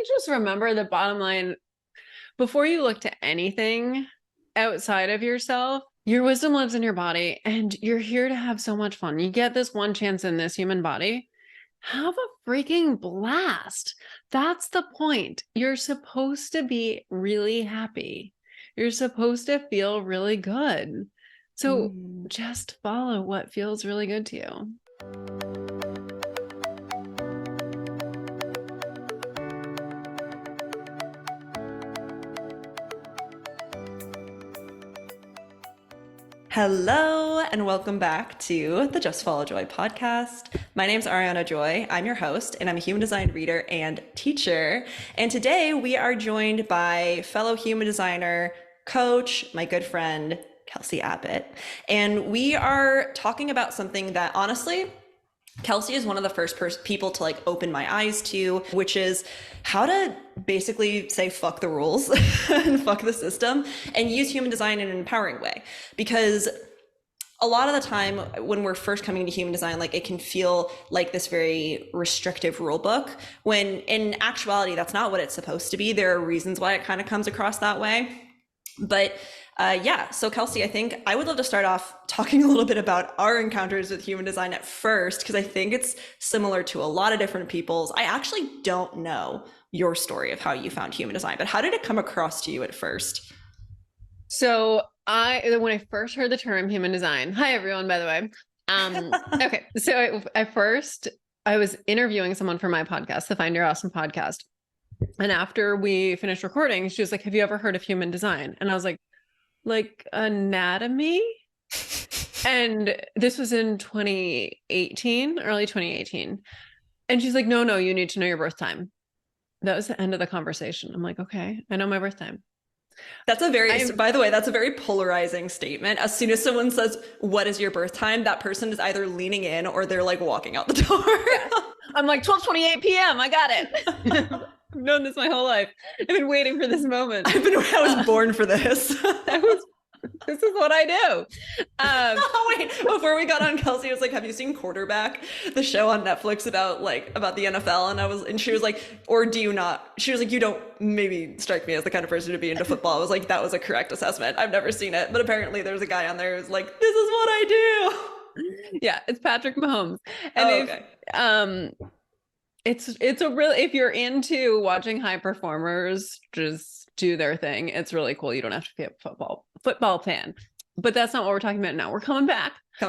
think just remember the bottom line, before you look to anything outside of yourself, your wisdom lives in your body and you're here to have so much fun. You get this one chance in this human body. Have a freaking blast. That's the point. You're supposed to be really happy. You're supposed to feel really good. So just follow what feels really good to you. Hello, and welcome back to the Just Follow Joy podcast. My name's Ariana Joy. I'm your host, and I'm a human design reader and teacher. And today we are joined by fellow human designer, coach, my good friend, Kelsey Abbott. And we are talking about something that honestly, Kelsey is one of the first people to like open my eyes to, which is how to basically say fuck the rules and fuck the system and use human design in an empowering way. Because a lot of the time when we're first coming to human design, like it can feel like this very restrictive rule book, when in actuality, that's not what it's supposed to be. There are reasons why it kind of comes across that way. But so Kelsey, I think I would love to start off talking a little bit about our encounters with human design at first, because I think it's similar to a lot of different people's. I actually don't know your story of how you found human design, but how did it come across to you at first? So when I first heard the term human design, hi everyone, by the way. Okay. So I was interviewing someone for my podcast, the Find Your Awesome podcast. And after we finished recording, she was like, have you ever heard of human design? And I was like anatomy? And this was in 2018, early 2018. And she's like, no, you need to know your birth time. That was the end of the conversation. I'm like, okay, I know my birth time. By the way, that's a very polarizing statement. As soon as someone says, what is your birth time? That person is either leaning in or they're like walking out the door. Yeah. I'm like 12:28 p.m. I got it. I've known this my whole life. I've been waiting for this moment. I was born for this. This is what I do. Wait, before we got on, Kelsey was like, have you seen Quarterback, the show on Netflix about the NFL? And she was like, or do you not? She was like, you don't maybe strike me as the kind of person to be into football. I was like, that was a correct assessment. I've never seen it, but apparently there's a guy on there who's like, this is what I do. Yeah, it's Patrick Mahomes. And it's a real, if you're into watching high performers just do their thing, it's really cool. You don't have to be a football fan, but that's not what we're talking about now. We're coming back. The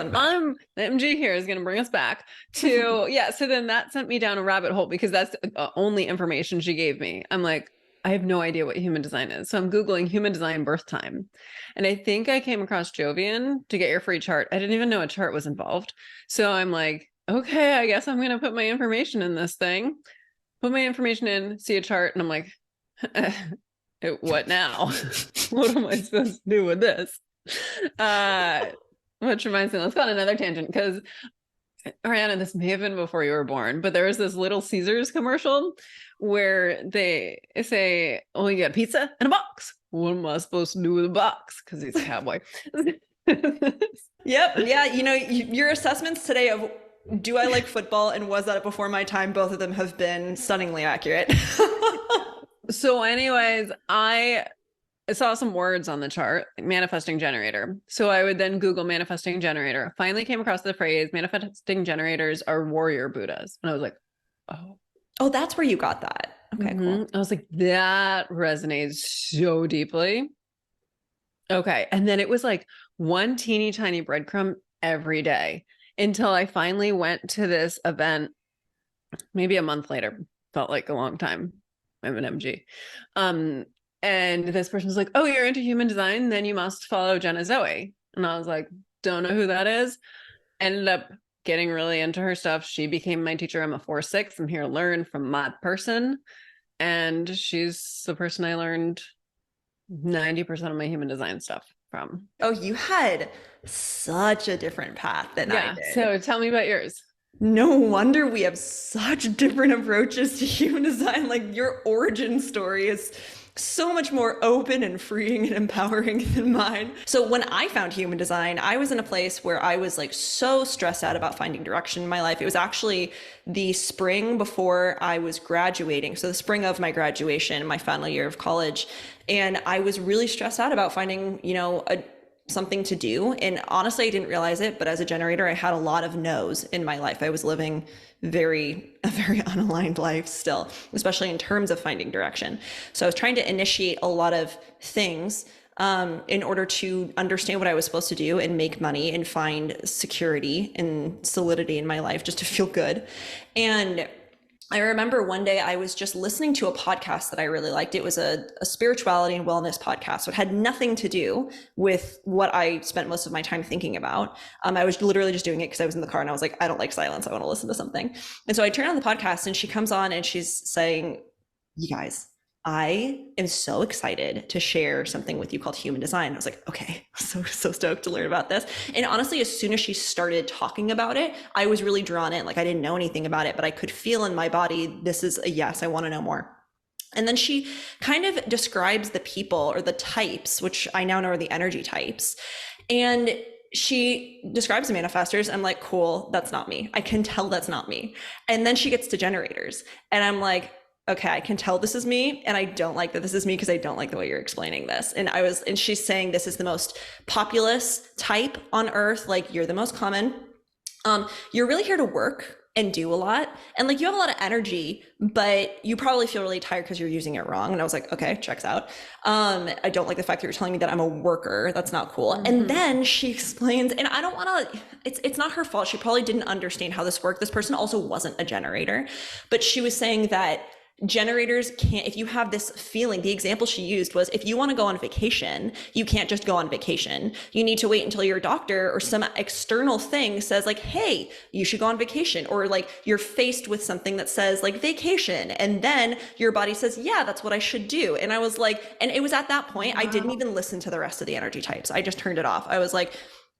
MG here is going to bring us back to, So then that sent me down a rabbit hole because that's the only information she gave me. I'm like, I have no idea what human design is. So I'm Googling human design birth time. And I think I came across Jovian to get your free chart. I didn't even know a chart was involved. So I'm like, okay, I guess I'm going to put my information in this thing, put my information in, see a chart. And I'm like, what now? What am I supposed to do with this? Which reminds me, let's go on another tangent because Ariana, this may have been before you were born, but there was this Little Caesars commercial where they say, oh, you got pizza in a box. What am I supposed to do with a box? Because he's a cowboy. Yep. Yeah. Your assessments today of do I like football and was that before my time? Both of them have been stunningly accurate. So anyways, I saw some words on the chart, like manifesting generator. So I would then Google manifesting generator. Finally came across the phrase manifesting generators are warrior Buddhas. And I was like, oh, that's where you got that. Okay, cool. I was like, that resonates so deeply. Okay. And then it was like one teeny tiny breadcrumb every day until I finally went to this event, maybe a month later, felt like a long time. I'm an MG. And this person was like, oh, you're into human design, then you must follow Jenna Zoe. And I was like, don't know who that is. Ended up getting really into her stuff. She became my teacher. I'm a 4/6. I'm here to learn from my person. And she's the person I learned 90% of my human design stuff from. Oh, you had such a different path than I did. So tell me about yours. No wonder we have such different approaches to human design. Like your origin story is so much more open and freeing and empowering than mine. So when I found human design, I was in a place where I was like so stressed out about finding direction in my life. It was actually the spring before I was graduating. So the spring of my graduation, my final year of college. And I was really stressed out about finding, something to do. And honestly, I didn't realize it, but as a generator, I had a lot of no's in my life. I was living a very unaligned life still, especially in terms of finding direction. So I was trying to initiate a lot of things in order to understand what I was supposed to do and make money and find security and solidity in my life just to feel good. And I remember one day I was just listening to a podcast that I really liked. It was a spirituality and wellness podcast. So it had nothing to do with what I spent most of my time thinking about. I was literally just doing it because I was in the car and I was like, I don't like silence. I want to listen to something. And so I turned on the podcast and she comes on and she's saying, you guys, I am so excited to share something with you called human design. I was like, okay, so stoked to learn about this. And honestly, as soon as she started talking about it, I was really drawn in. Like I didn't know anything about it, but I could feel in my body, this is a yes, I want to know more. And then she kind of describes the people or the types, which I now know are the energy types. And she describes the manifestors. I'm like, cool, that's not me. I can tell that's not me. And then she gets to generators and I'm like, okay, I can tell this is me. And I don't like that this is me because I don't like the way you're explaining this. And she's saying this is the most populous type on earth. Like you're the most common. You're really here to work and do a lot. And like you have a lot of energy, but you probably feel really tired because you're using it wrong. And I was like, okay, checks out. I don't like the fact that you're telling me that I'm a worker. That's not cool. Mm-hmm. And then she explains, and I don't want to, it's not her fault. She probably didn't understand how this worked. This person also wasn't a generator, but she was saying that generators can't, if you have this feeling, the example she used was if you want to go on vacation, you can't just go on vacation. You need to wait until your doctor or some external thing says like, hey, you should go on vacation. Or like you're faced with something that says like vacation. And then your body says, yeah, that's what I should do. And I was like, and it was at that point, I didn't even listen to the rest of the energy types. I just turned it off. I was like,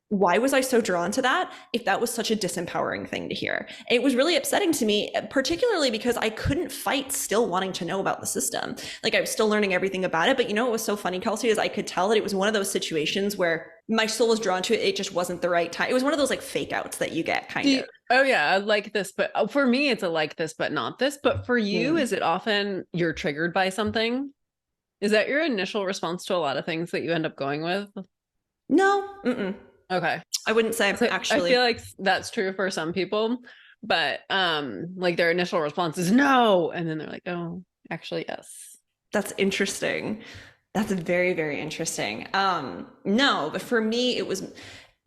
why was I so drawn to that if that was such a disempowering thing to hear? It was really upsetting to me, particularly because I couldn't fight still wanting to know about the system. Like I was still learning everything about it. But you know what was so funny, Kelsey, is I could tell that it was one of those situations where my soul was drawn to it. It just wasn't the right time. It was one of those like fake outs that you get kind of. Oh yeah, I like this, but for me, it's a like this, but not this. But for you, is it often you're triggered by something? Is that your initial response to a lot of things that you end up going with? No. Mm-mm. Okay. I wouldn't say so actually. I feel like that's true for some people, but like their initial response is no. And then they're like, oh, actually, yes. That's interesting. That's very, very interesting. No, but for me,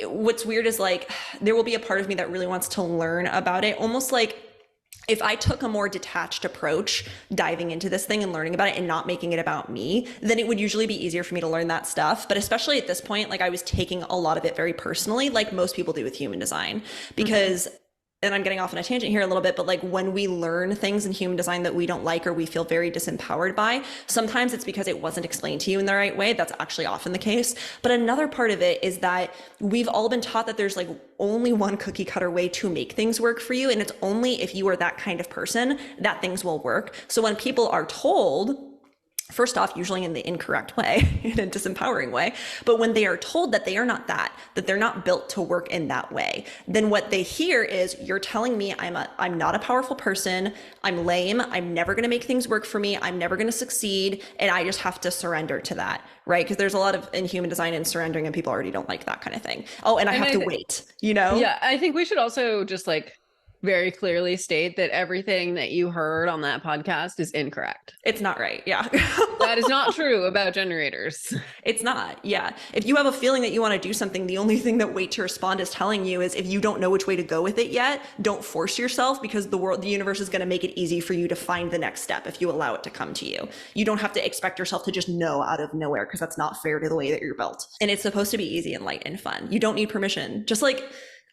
what's weird is like, there will be a part of me that really wants to learn about it. Almost like if I took a more detached approach diving into this thing and learning about it and not making it about me, then it would usually be easier for me to learn that stuff. But especially at this point, like I was taking a lot of it very personally, like most people do with human design, because and I'm getting off on a tangent here a little bit, but like when we learn things in human design that we don't like or we feel very disempowered by, sometimes it's because it wasn't explained to you in the right way. That's actually often the case. But another part of it is that we've all been taught that there's like only one cookie cutter way to make things work for you. And it's only if you are that kind of person that things will work. So when people are told, first off, usually in the incorrect way, in a disempowering way, but when they are told that they are not that they're not built to work in that way, then what they hear is, you're telling me I'm not a powerful person, I'm lame, I'm never going to make things work for me, I'm never going to succeed, and I just have to surrender to that, right? Because there's a lot of in human design and surrendering, and people already don't like that kind of thing. Oh, and I have to wait, you know? Yeah, I think we should also just like very clearly state that everything that you heard on that podcast is incorrect. It's not right. Yeah. That is not true about generators. It's not. Yeah. If you have a feeling that you want to do something, the only thing that wait to respond is telling you is, if you don't know which way to go with it yet, don't force yourself, because the universe is going to make it easy for you to find the next step if you allow it to come to you. You don't have to expect yourself to just know out of nowhere, because that's not fair to the way that you're built. And it's supposed to be easy and light and fun. You don't need permission. Just like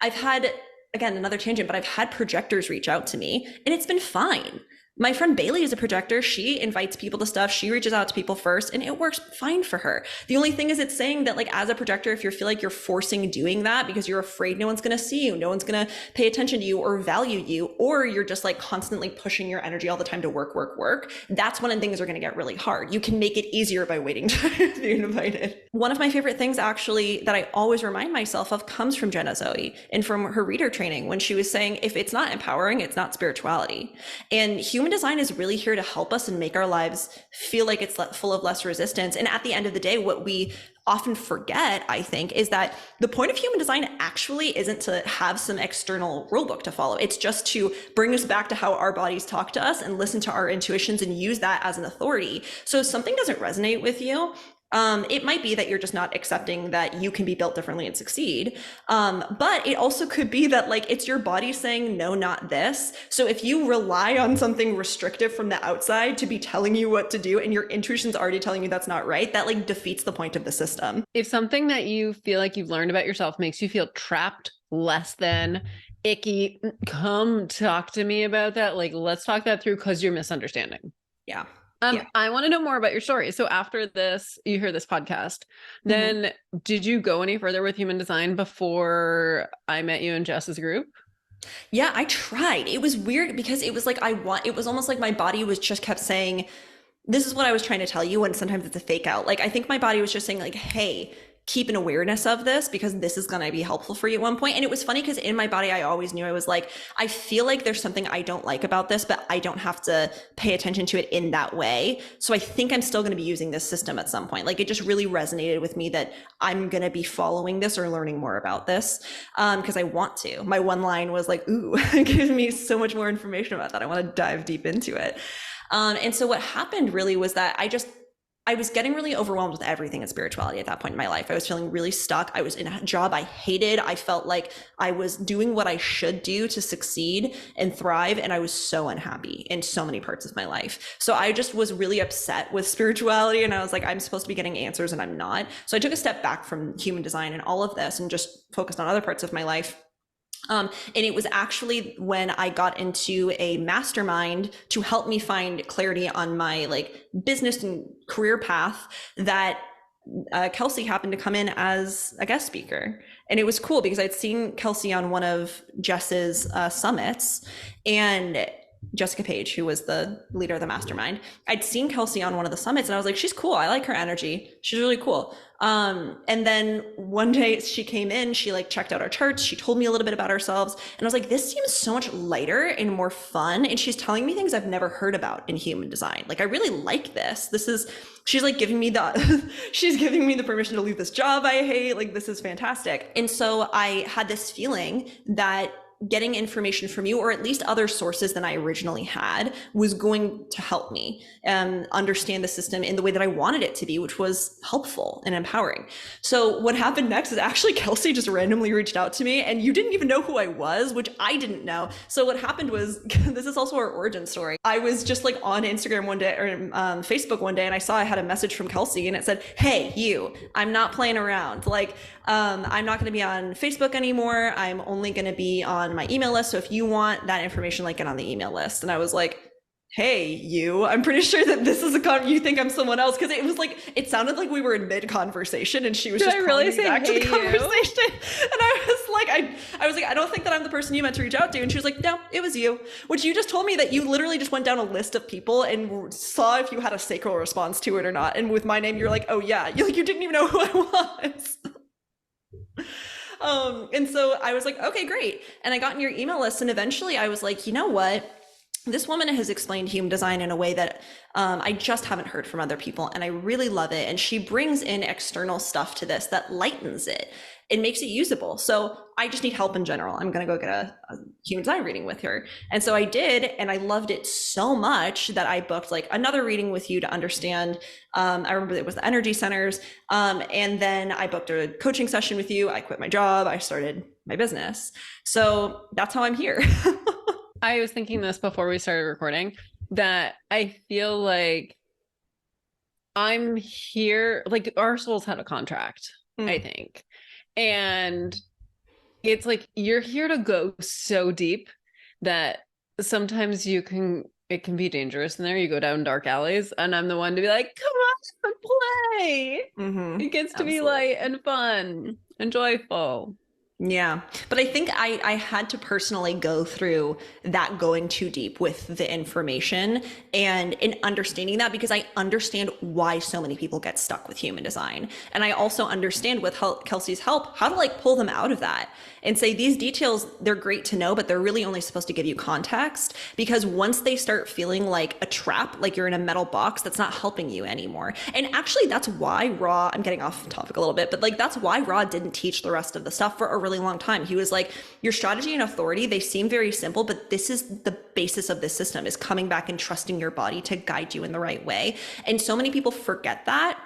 I've had, again, another tangent, but I've had projectors reach out to me and it's been fine. My friend Bailey is a projector. She invites people to stuff. She reaches out to people first and it works fine for her. The only thing is it's saying that like as a projector, if you feel like you're forcing doing that because you're afraid no one's going to see you, no one's going to pay attention to you or value you, or you're just like constantly pushing your energy all the time to work, work, work, that's when things are going to get really hard. You can make it easier by waiting to be invited. One of my favorite things actually that I always remind myself of comes from Jenna Zoe and from her reader training when she was saying, if it's not empowering, it's not spirituality. And human design is really here to help us and make our lives feel like it's full of less resistance. And at the end of the day, what we often forget, I think, is that the point of human design actually isn't to have some external rule book to follow. It's just to bring us back to how our bodies talk to us and listen to our intuitions and use that as an authority. So if something doesn't resonate with you, it might be that you're just not accepting that you can be built differently and succeed. But it also could be that like it's your body saying, no, not this. So if you rely on something restrictive from the outside to be telling you what to do and your intuition's already telling you that's not right, that like defeats the point of the system. If something that you feel like you've learned about yourself makes you feel trapped, less than, icky, come talk to me about that. Like, let's talk that through because you're misunderstanding. Yeah. I want to know more about your story. So after this, you hear this podcast, then did you go any further with human design before I met you in Jess's group? Yeah, I tried. It was weird because it was like, it was almost like my body was just kept saying, this is what I was trying to tell you. And sometimes it's a fake out. Like, I think my body was just saying like, hey, keep an awareness of this because this is going to be helpful for you at one point. And it was funny because in my body, I always knew I was like, I feel like there's something I don't like about this, but I don't have to pay attention to it in that way. So I think I'm still going to be using this system at some point. Like it just really resonated with me that I'm going to be following this or learning more about this because I want to. My one line was like, ooh, give me so much more information about that. I want to dive deep into it. And so what happened really was that I was getting really overwhelmed with everything in spirituality at that point in my life. I was feeling really stuck. I was in a job I hated. I felt like I was doing what I should do to succeed and thrive. And I was so unhappy in so many parts of my life. So I just was really upset with spirituality. And I was like, I'm supposed to be getting answers and I'm not. So I took a step back from human design and all of this and just focused on other parts of my life. And it was actually when I got into a mastermind to help me find clarity on my like business and career path that Kelsey happened to come in as a guest speaker. And it was cool because I'd seen Kelsey on one of Jess's summits, and Jessica Page, who was the leader of the mastermind, I'd seen Kelsey on one of the summits and I was like, she's cool. I like her energy. She's really cool. And then one day she came in, she like checked out our charts. She told me a little bit about ourselves. And I was like, this seems so much lighter and more fun. And she's telling me things I've never heard about in human design. Like, I really like this. She's like giving me she's giving me the permission to leave this job I hate. Like, this is fantastic. And so I had this feeling that getting information from you, or at least other sources than I originally had, was going to help me understand the system in the way that I wanted it to be, which was helpful and empowering. So what happened next is actually Kelsey just randomly reached out to me, and you didn't even know who I was, which I didn't know. So what happened was, this is also our origin story. I was just like on Instagram one day, or Facebook one day, and I saw I had a message from Kelsey, and it said, hey, you, I'm not playing around. Like, I'm not going to be on Facebook anymore. I'm only going to be on my email list. So if you want that information, like, get on the email list. And I was like, hey, you, I'm pretty sure that this is you think I'm someone else. Cause it was like, it sounded like we were in mid conversation and she was just calling me back to the conversation. And I was like, I don't think that I'm the person you meant to reach out to. And she was like, no, it was you, which you just told me that you literally just went down a list of people and saw if you had a sacral response to it or not. And with my name, you're like, oh yeah, you didn't even know who I was. And so I was like, okay, great. And I got in your email list, and eventually I was like, you know what? This woman has explained human design in a way that I just haven't heard from other people, and I really love it. And she brings in external stuff to this that lightens it. It makes it usable. So I just need help in general. I'm going to go get a human design reading with her. And so I did, and I loved it so much that I booked like another reading with you to understand. I remember it was the energy centers. And then I booked a coaching session with you. I quit my job. I started my business. So that's how I'm here. I was thinking this before we started recording, that I feel like I'm here, like our souls had a contract, I think. And it's like, you're here to go so deep that sometimes you can it can be dangerous in there. You go down dark alleys, and I'm the one to be like, come on, play. It gets to be light and fun and joyful. Yeah. But I think I had to personally go through that going too deep with the information and in understanding that, because I understand why so many people get stuck with human design. And I also understand with Kelsey's help how to like pull them out of that and say these details, they're great to know, but they're really only supposed to give you context, because once they start feeling like a trap, like you're in a metal box, that's not helping you anymore. And actually that's why Ra, I'm getting off topic a little bit, but like that's why Ra didn't teach the rest of the stuff for a really long time. He was like, your strategy and authority, they seem very simple, but this is the basis of this system, is coming back and trusting your body to guide you in the right way. And so many people forget that.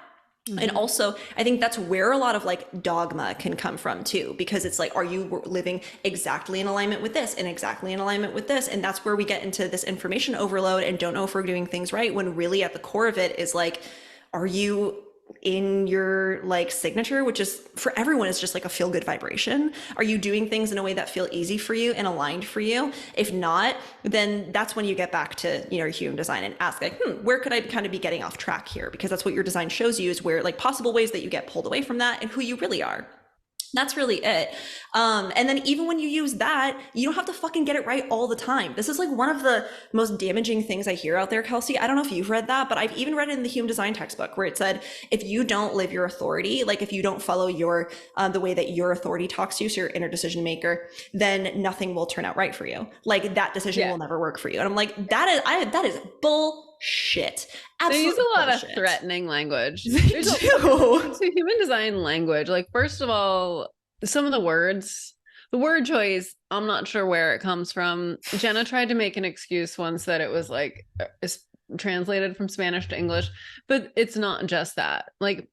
And also, I think that's where a lot of like dogma can come from too, because it's like, are you living exactly in alignment with this and exactly in alignment with this? And that's where we get into this information overload and don't know if we're doing things right, when really at the core of it is like, are you in your like signature, which is for everyone is just like a feel good vibration? Are you doing things in a way that feel easy for you and aligned for you? If not, then that's when you get back to, you know, human design and ask like, where could I kind of be getting off track here? Because that's what your design shows you, is where like possible ways that you get pulled away from that and who you really are. That's really it. And then even when you use that, you don't have to fucking get it right all the time. This is like one of the most damaging things I hear out there, Kelsey. I don't know if you've read that, but I've even read it in the human design textbook, where it said, if you don't live your authority, like if you don't follow your, the way that your authority talks to you, so your inner decision maker, then nothing will turn out right for you. Like that decision will never work for you. And I'm like, that is bullshit. They use a lot of threatening language. There's a human design language. Like, first of all, some of the words, the word choice, I'm not sure where it comes from. Jenna tried to make an excuse once that it was like translated from Spanish to English, but it's not just that. Like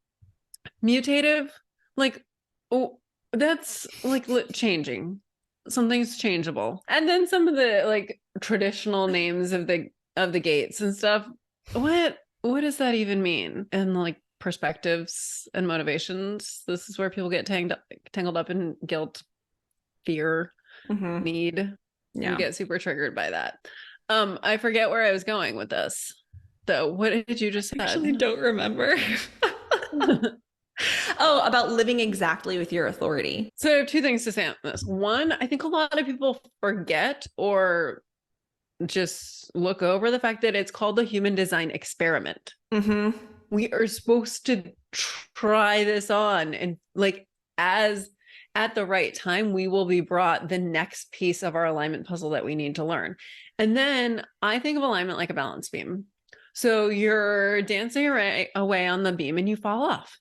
mutative, like, oh, that's like changing. Something's changeable. And then some of the like traditional names of the gates and stuff. What does that even mean? And like perspectives and motivations. This is where people get tangled up in guilt, fear, need. Yeah. You get super triggered by that. I forget where I was going with this. So what did you just say? I actually don't remember. Oh, about living exactly with your authority. So two things to say on this. One, I think a lot of people forget or just look over the fact that it's called the human design experiment. We are supposed to try this on, and like as at the right time, we will be brought the next piece of our alignment puzzle that we need to learn. And then I think of alignment like a balance beam. So you're dancing away on the beam and you fall off.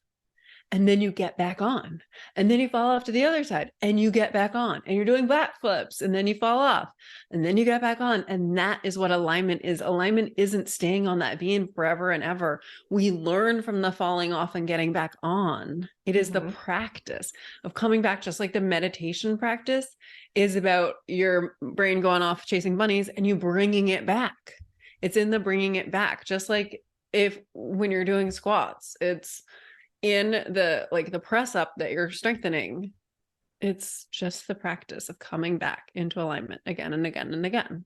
And then you get back on, and then you fall off to the other side and you get back on, and you're doing backflips, and then you fall off and then you get back on. And that is what alignment is. Alignment isn't staying on that beam forever and ever. We learn from the falling off and getting back on. It is the practice of coming back, just like the meditation practice is about your brain going off chasing bunnies and you bringing it back. It's in the bringing it back. Just like when you're doing squats, it's in the press up that you're strengthening. It's just the practice of coming back into alignment again and again and again.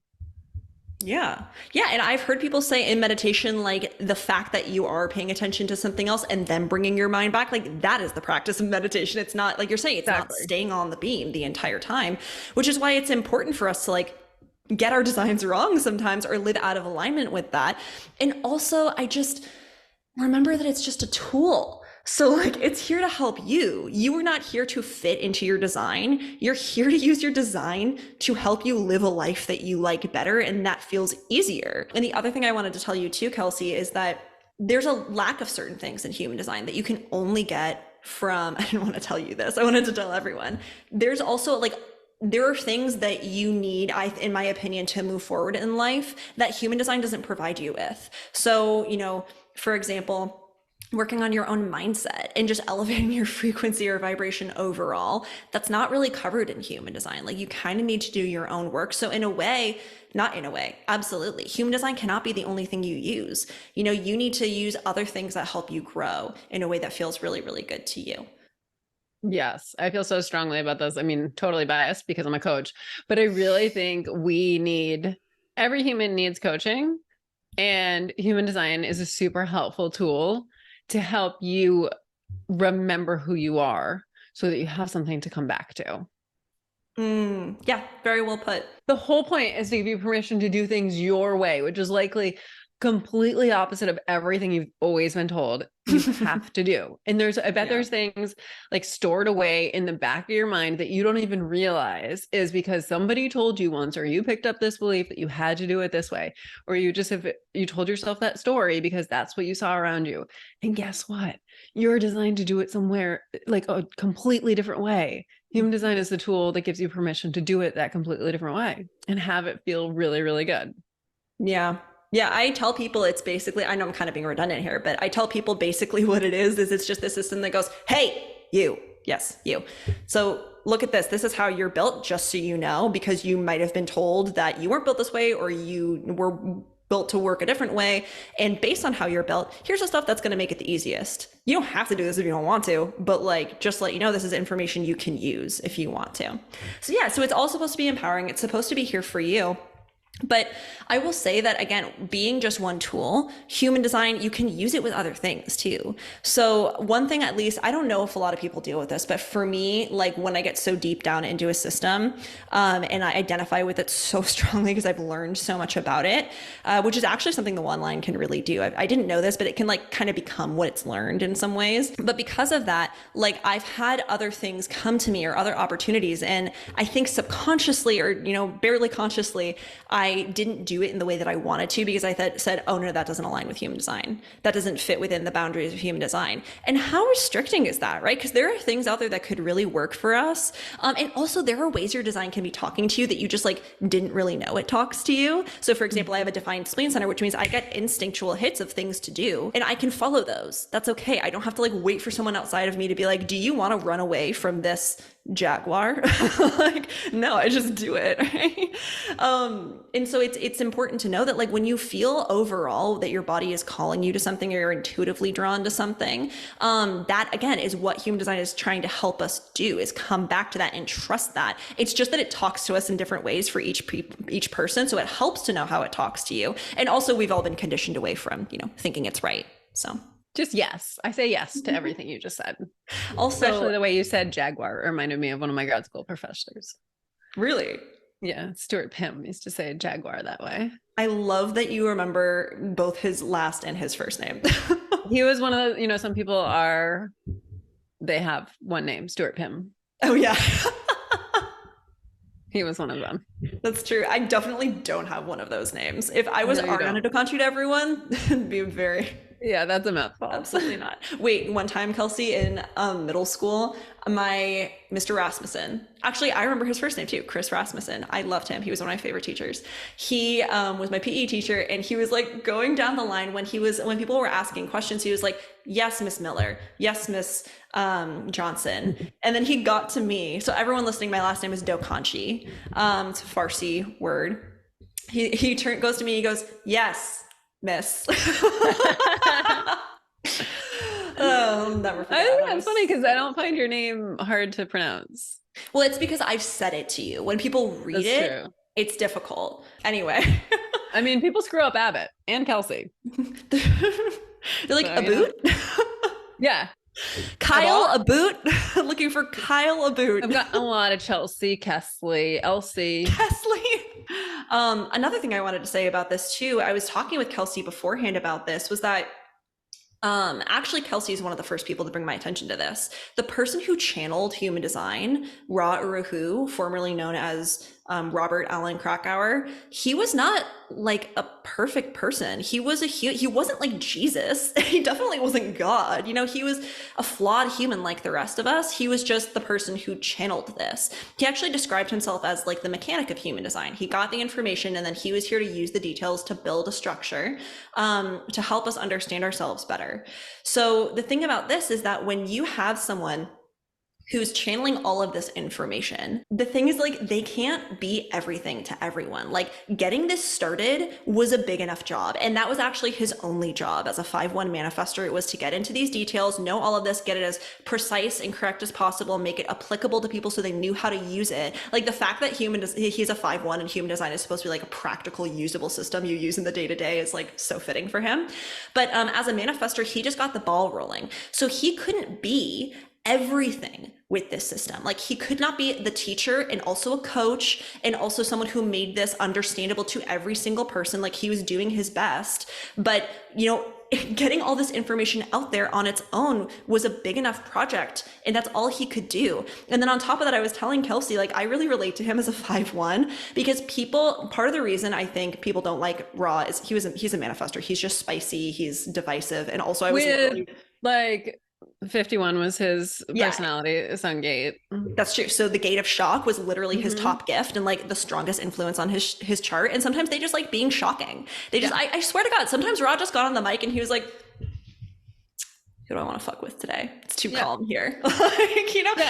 Yeah. And I've heard people say in meditation, like the fact that you are paying attention to something else and then bringing your mind back, like that is the practice of meditation. It's not like you're saying, it's not staying on the beam the entire time, which is why it's important for us to like get our designs wrong sometimes or live out of alignment with that. And also I just remember that it's just a tool. So like, it's here to help you. You are not here to fit into your design. You're here to use your design to help you live a life that you like better and that feels easier. And the other thing I wanted to tell you too, Kelsey, is that there's a lack of certain things in human design that you can only get from, I didn't want to tell you this, I wanted to tell everyone. There's also like, there are things that you need, in my opinion, to move forward in life that human design doesn't provide you with. So, you know, for example, working on your own mindset and just elevating your frequency or vibration overall, that's not really covered in human design. Like you kind of need to do your own work. So in a way, not in a way, absolutely. Human design cannot be the only thing you use. You know, you need to use other things that help you grow in a way that feels really, really good to you. Yes, I feel so strongly about this. I mean, totally biased because I'm a coach, but I really think we need every human needs coaching, and human design is a super helpful tool to help you remember who you are so that you have something to come back to. Yeah, very well put. The whole point is to give you permission to do things your way, which is likely completely opposite of everything you've always been told you have to do. And I bet there's things like stored away in the back of your mind that you don't even realize is because somebody told you once, or you picked up this belief that you had to do it this way, or you told yourself that story because that's what you saw around you. And guess what? You're designed to do it somewhere like a completely different way. Human design is the tool that gives you permission to do it that completely different way and have it feel really, really good. Yeah. Yeah, I tell people it's basically, I know I'm kind of being redundant here, but I tell people basically what it is it's just a system that goes, hey, you, yes, you. So look at this. This is how you're built, just so you know, because you might have been told that you weren't built this way or you were built to work a different way. And based on how you're built, here's the stuff that's going to make it the easiest. You don't have to do this if you don't want to, but like, just let you know, this is information you can use if you want to. So yeah, so it's all supposed to be empowering. It's supposed to be here for you. But I will say that, again, being just one tool, human design, you can use it with other things too. So one thing, at least, I don't know if a lot of people deal with this, but for me, like when I get so deep down into a system and I identify with it so strongly because I've learned so much about it, which is actually something the one line can really do. I didn't know this, but it can like kind of become what it's learned in some ways. But because of that, like I've had other things come to me or other opportunities. And I think subconsciously or, barely consciously, I didn't do it in the way that I wanted to because I said, oh no, that doesn't align with human design. That doesn't fit within the boundaries of human design. And how restricting is that, right? Because there are things out there that could really work for us. And also there are ways your design can be talking to you that you just like didn't really know it talks to you. So for example, I have a defined spleen center, which means I get instinctual hits of things to do and I can follow those. That's okay. I don't have to like wait for someone outside of me to be like, do you want to run away from this jaguar? Like, no, I just do it. Right? And so it's important to know that like when you feel overall that your body is calling you to something or you're intuitively drawn to something, that again is what human design is trying to help us do, is come back to that and trust that. It's just that it talks to us in different ways for each person. So it helps to know how it talks to you. And also we've all been conditioned away from, thinking it's right. So just yes. I say yes to everything you just said. Also, especially the way you said jaguar reminded me of one of my grad school professors. Really? Yeah. Stuart Pym used to say jaguar that way. I love that you remember both his last and his first name. He was one of the, some people they have one name, Stuart Pym. Oh yeah. He was one of them. That's true. I definitely don't have one of those names. If I was Ariana DeContre to everyone, it'd be very... Yeah, that's a mouthful. Absolutely not. Wait, one time, Kelsey, in middle school, my Mr. Rasmussen, actually, I remember his first name too, Chris Rasmussen. I loved him. He was one of my favorite teachers. He was my PE teacher, and he was like going down the line when people were asking questions, he was like, yes, Miss Miller. Yes, Miss Johnson. And then he got to me. So everyone listening, my last name is Dokanchi. It's a Farsi word. He goes to me, he goes, yes, Miss. Oh, I'll never forget. I think that's funny because I don't find your name hard to pronounce. Well, it's because I've said it to you. When people read it, it's difficult. Anyway. I mean, people screw up Abbott and Kelsey. They're like, so, Abbott? Yeah. Kyle Abbott? Looking for Kyle Abbott. I've got a lot of Chelsea, Kesley, Elsie. Kesley. Another thing I wanted to say about this too, I was talking with Kelsey beforehand about this, was that actually Kelsey is one of the first people to bring my attention to this. The person who channeled human design, Ra Uru, formerly known as Robert Allen Krakauer, he was not like a perfect person. He wasn't like Jesus. He definitely wasn't God. He was a flawed human like the rest of us. He was just the person who channeled this. He actually described himself as like the mechanic of human design. He got the information and then he was here to use the details to build a structure to help us understand ourselves better. So the thing about this is that when you have someone who's channeling all of this information. The thing is, like, they can't be everything to everyone. Like, getting this started was a big enough job. And that was actually his only job as a 5-1 manifestor. It was to get into these details, know all of this, get it as precise and correct as possible, make it applicable to people so they knew how to use it. Like, the fact that he's a 5-1 and human design is supposed to be like a practical, usable system you use in the day-to-day is like so fitting for him. But as a manifestor, he just got the ball rolling. So he couldn't be everything with this system. Like, he could not be the teacher and also a coach and also someone who made this understandable to every single person. Like, he was doing his best, but getting all this information out there on its own was a big enough project, and that's all he could do. And then on top of that, I was telling Kelsey, like, I really relate to him as a 5-1 because part of the reason I think people don't like Ra is he's a manifestor. He's just spicy, he's divisive, and also I was like 51 was his personality, sun gate. That's true. So the gate of shock was literally his top gift and like the strongest influence on his chart. And sometimes they just like being shocking. They just, I swear to God, sometimes Rod just got on the mic and he was like, who do I want to fuck with today? It's too calm here.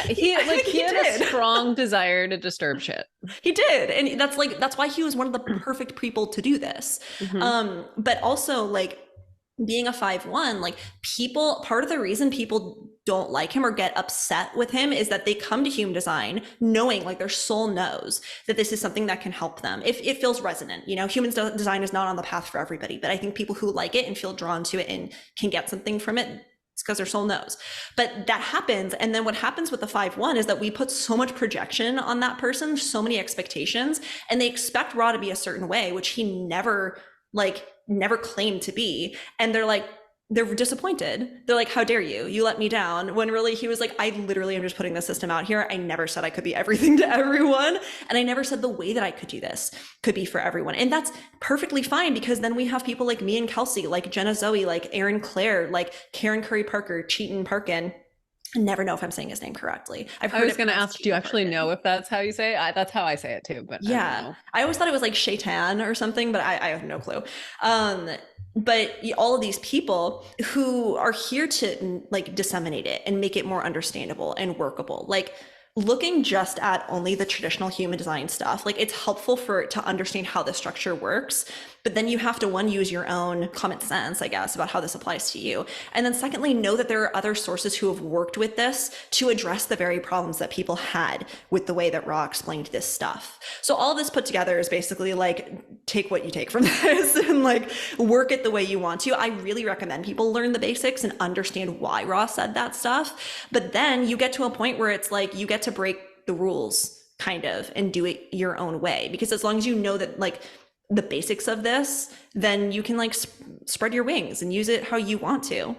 He had a strong desire to disturb shit. He did. And that's why he was one of the perfect people to do this. But also, like, being a 5-1, like, part of the reason people don't like him or get upset with him is that they come to human design knowing, like, their soul knows that this is something that can help them. If it feels resonant, human design is not on the path for everybody, but I think people who like it and feel drawn to it and can get something from it, it's because their soul knows. But that happens. And then what happens with the 5-1 is that we put so much projection on that person, so many expectations, and they expect Ra to be a certain way, which he never claimed to be. And they're disappointed. They're like, how dare you? You let me down. When really he was like, I literally am just putting the system out here. I never said I could be everything to everyone. And I never said the way that I could do this could be for everyone. And that's perfectly fine, because then we have people like me and Kelsey, like Jenna Zoe, like Erin Claire, like Karen Curry Parker, Cheaton Parkin. I never know if I'm saying his name correctly. I was going to ask, do you actually know if that's how you say it? That's how I say it too, but yeah, I always thought it was like Shaitan or something, but I have no clue. But all of these people who are here to like disseminate it and make it more understandable and workable, like looking just at only the traditional human design stuff, like it's helpful to understand how the structure works. But then you have to, one, use your own common sense, I guess, about how this applies to you. And then secondly, know that there are other sources who have worked with this to address the very problems that people had with the way that Ra explained this stuff. So all of this put together is basically like, take what you take from this and like work it the way you want to. I really recommend people learn the basics and understand why Ra said that stuff. But then you get to a point where it's like, you get to break the rules kind of and do it your own way. Because as long as you know that like the basics of this, then you can like spread your wings and use it how you want to.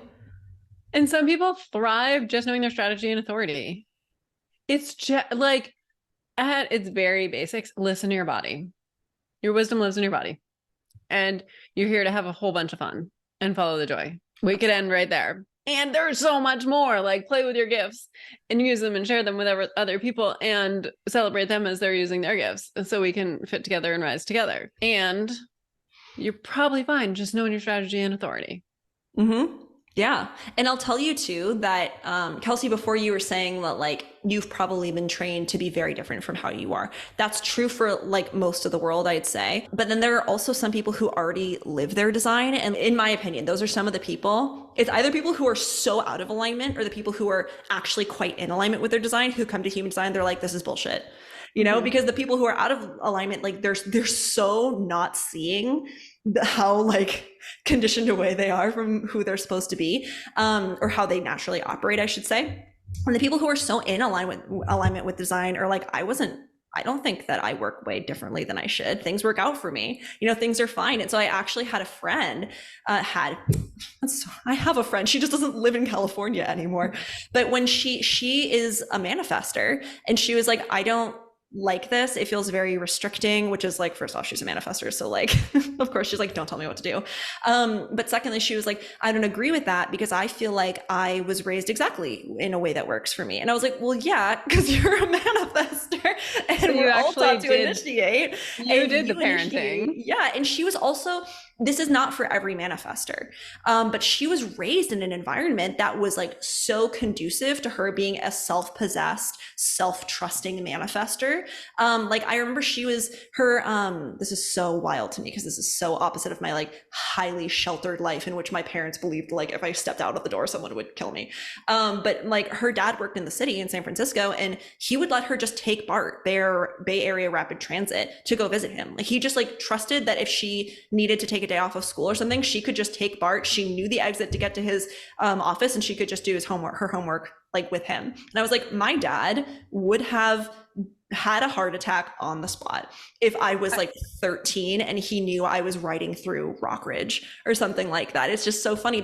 And some people thrive just knowing their strategy and authority. It's just like, at its very basics, listen to your body. Your wisdom lives in your body. And you're here to have a whole bunch of fun and follow the joy. We could end right there. And there's so much more, like play with your gifts and use them and share them with other people and celebrate them as they're using their gifts so we can fit together and rise together. And you're probably fine just knowing your strategy and authority. Yeah. And I'll tell you too that, Kelsey, before you were saying that like you've probably been trained to be very different from how you are. That's true for like most of the world, I'd say. But then there are also some people who already live their design. And in my opinion, those are some of the people. It's either people who are so out of alignment or the people who are actually quite in alignment with their design who come to human design. They're like, this is bullshit. Because the people who are out of alignment, like they're so not seeing how like conditioned away they are from who they're supposed to be, or how they naturally operate, I should say. And the people who are so in alignment with design are like, I don't think that I work way differently than I should. Things work out for me. Things are fine. And so I actually had a friend, I have a friend, she just doesn't live in California anymore. But when she is a manifester and she was like, I don't like this. It feels very restricting, which is like, first off, she's a manifestor. So like, of course she's like, don't tell me what to do. But secondly, she was like, I don't agree with that because I feel like I was raised exactly in a way that works for me. And I was like, well, yeah, because you're a manifestor and so we're all taught to initiate. You did the parenting. Yeah. And she was also this is not for every manifester. But she was raised in an environment that was like so conducive to her being a self-possessed, self-trusting manifester. Like I remember she was this is so wild to me because this is so opposite of my like highly sheltered life in which my parents believed like if I stepped out of the door, someone would kill me. But like her dad worked in the city in San Francisco and he would let her just take BART, Bay Area Rapid Transit, to go visit him. Like he just like trusted that if she needed to take a day off of school or something, she could just take BART. She knew the exit to get to his office and she could just do her homework like with him. And I was like, my dad would have had a heart attack on the spot if I was like 13 and he knew I was riding through Rockridge or something like that. It's just so funny,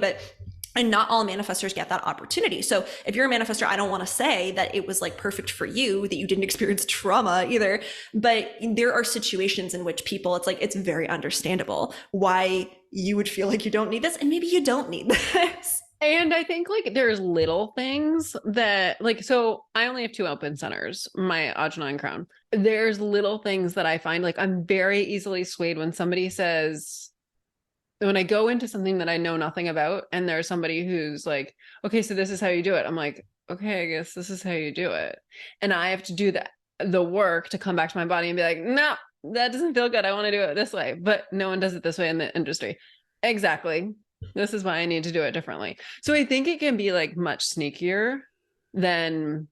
and not all manifestors get that opportunity. So if you're a manifestor, I don't want to say that it was like perfect for you, that you didn't experience trauma either, but there are situations in which people, it's very understandable why you would feel like you don't need this, and maybe you don't need this. And I think like there's little things that like, so I only have 2 open centers, my Ajna and Crown. There's little things that I find like I'm very easily swayed when somebody says, when I go into something that I know nothing about and there's somebody who's like, okay, so this is how you do it. I'm like, okay, I guess this is how you do it. And I have to do the work to come back to my body and be like, no, that doesn't feel good. I want to do it this way, but no one does it this way in the industry. Exactly. This is why I need to do it differently. So I think it can be like much sneakier than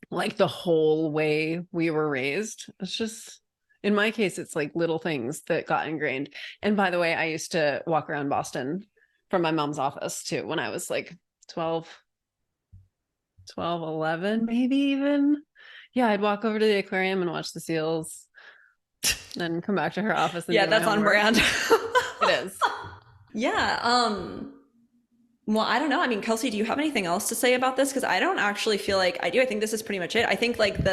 like the whole way we were raised. It's just, in my case, it's like little things that got ingrained. And by the way, I used to walk around Boston from my mom's office too when I was like 12, 11, maybe even. Yeah, I'd walk over to the aquarium and watch the seals, then come back to her office. And yeah, that's on brand. It is. Yeah. Well, I don't know. I mean, Kelsey, do you have anything else to say about this? Because I don't actually feel like I do. I think this is pretty much it. I think like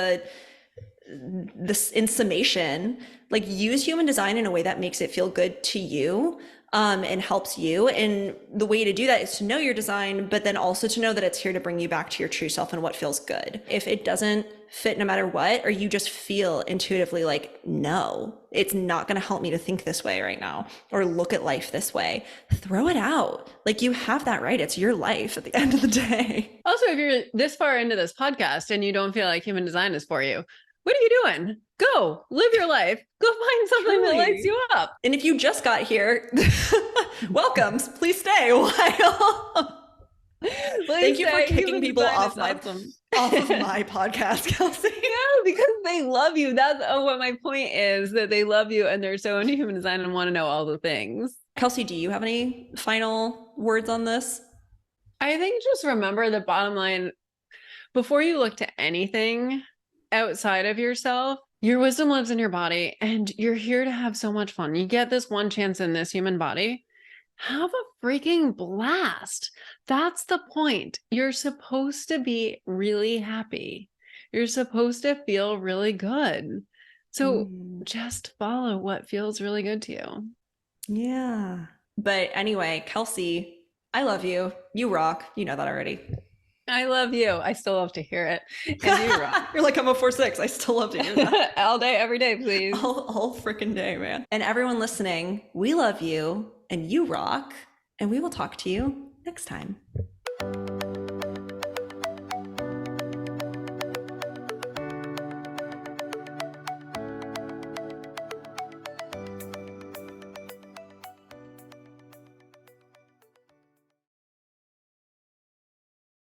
this in summation, like use human design in a way that makes it feel good to you, and helps you. And the way to do that is to know your design, but then also to know that it's here to bring you back to your true self and what feels good. If it doesn't fit no matter what, or you just feel intuitively like, no, it's not going to help me to think this way right now or look at life this way, throw it out. Like you have that right. It's your life at the end of the day. Also, if you're this far into this podcast and you don't feel like human design is for you, what are you doing? Go live your life. Go find something that lights you up. And if you just got here, welcome. Please stay a while. Thank you for kicking people off my podcast, Kelsey. Yeah, because they love you. That's what my point is, that they love you and they're so into human design and want to know all the things. Kelsey, do you have any final words on this? I think just remember the bottom line, before you look to anything outside of yourself, your wisdom lives in your body and you're here to have so much fun. You get this one chance in this human body. Have a freaking blast. That's the point. You're supposed to be really happy. You're supposed to feel really good. So just follow what feels really good to you. Yeah. But anyway, Kelsey, I love you. You rock. You know that already. I love you. I still love to hear it. And you rock. You're like, I'm a 4/6. I still love to hear that. All day, every day, please. All freaking day, man. And everyone listening, we love you and you rock. And we will talk to you next time.